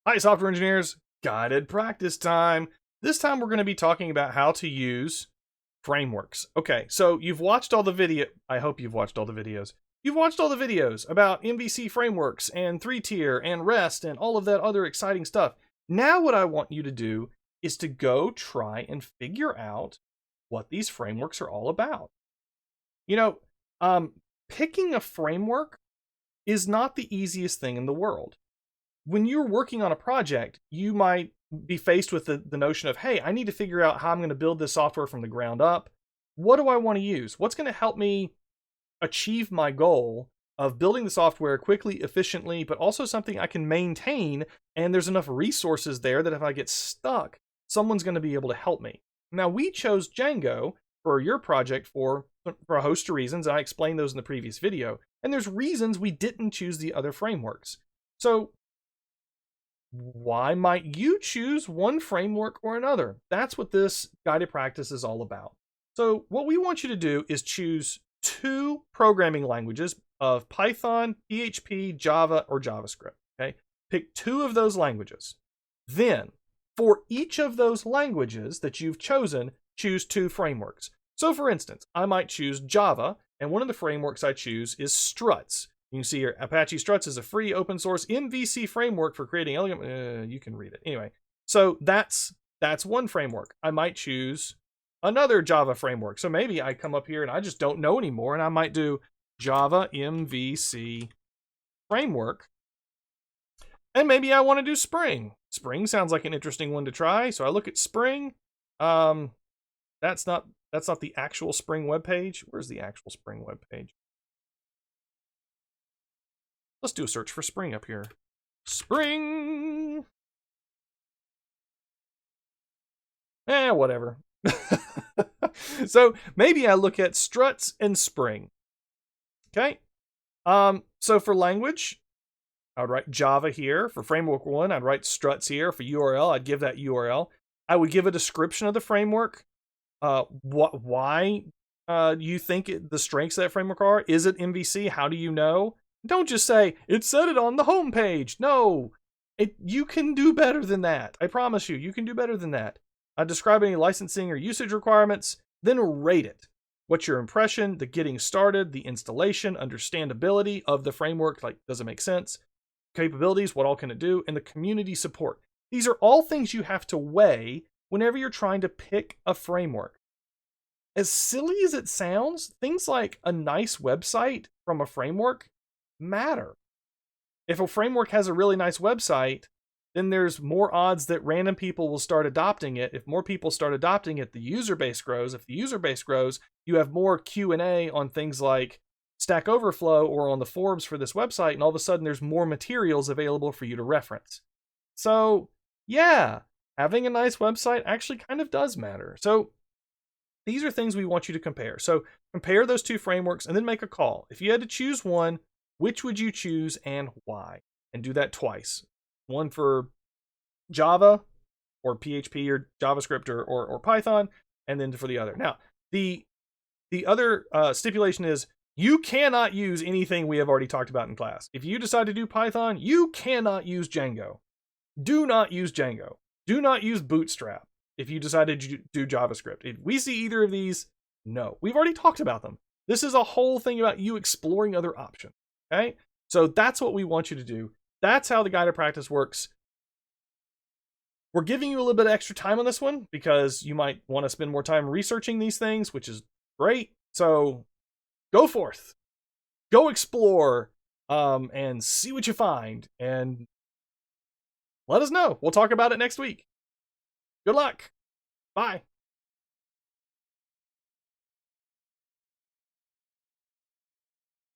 Hi, software engineers. Guided practice time. This time we're going to be talking about how to use frameworks. Okay, so you've watched all the video. I hope you've watched all the videos. You've watched all the videos about MVC frameworks and 3-tier and REST and all of that other exciting stuff. Now what I want you to do is to go try and figure out what these frameworks are all about. You know, picking a framework is not the easiest thing in the world. When you're working on a project, you might be faced with the notion of, hey, I need to figure out how I'm going to build this software from the ground up. What do I want to use? What's going to help me achieve my goal of building the software quickly, efficiently, but also something I can maintain, and there's enough resources there that if I get stuck, someone's going to be able to help me. Now, we chose Django for your project for a host of reasons. I explained those in the previous video, and there's reasons we didn't choose the other frameworks. So why might you choose one framework or another? That's what this guided practice is all about. So what we want you to do is choose two programming languages of Python, PHP, Java, or JavaScript. Okay, pick two of those languages. Then, for each of those languages that you've chosen, choose two frameworks. So for instance, I might choose Java, and one of the frameworks I choose is Struts. You can see here, Apache Struts is a free open source MVC framework for creating elegant, you can read it. Anyway, so that's one framework. I might choose another Java framework. So maybe I come up here and I just don't know anymore, and I might do Java MVC framework. And maybe I want to do Spring. Spring sounds like an interesting one to try. So I look at Spring. That's not the actual Spring webpage. Where's the actual Spring webpage? Let's do a search for Spring up here. Spring. Whatever. So maybe I look at Struts and Spring. Okay. So for language, I would write Java here. For framework 1, I'd write Struts here. For URL, I'd give that URL. I would give a description of the framework. Why you think the strengths of that framework are. Is it MVC? How do you know? Don't just say, it said it on the homepage. No, you can do better than that. I promise you can do better than that. Describe any licensing or usage requirements, then rate it. What's your impression, the getting started, the installation, understandability of the framework, like does it make sense? Capabilities, what all can it do? And the community support. These are all things you have to weigh whenever you're trying to pick a framework. As silly as it sounds, things like a nice website from a framework matter. If a framework has a really nice website, then there's more odds that random people will start adopting it. If more people start adopting it, the user base grows. If the user base grows, you have more Q&A on things like Stack Overflow or on the forums for this website, and all of a sudden there's more materials available for you to reference. So yeah, having a nice website actually kind of does matter. So these are things we want you to compare. So compare those two frameworks and then make a call. If you had to choose one, which would you choose and why? And do that twice. One for Java or PHP or JavaScript or Python, and then for the other. Now, the other stipulation is you cannot use anything we have already talked about in class. If you decide to do Python, you cannot use Django. Do not use Django. Do not use Bootstrap if you decide to do JavaScript. If we see either of these, no. We've already talked about them. This is a whole thing about you exploring other options. Okay, so that's what we want you to do. That's how the guided practice works. We're giving you a little bit of extra time on this one because you might want to spend more time researching these things, which is great. So go forth, go explore, and see what you find, and let us know. We'll talk about it next week. Good luck. Bye.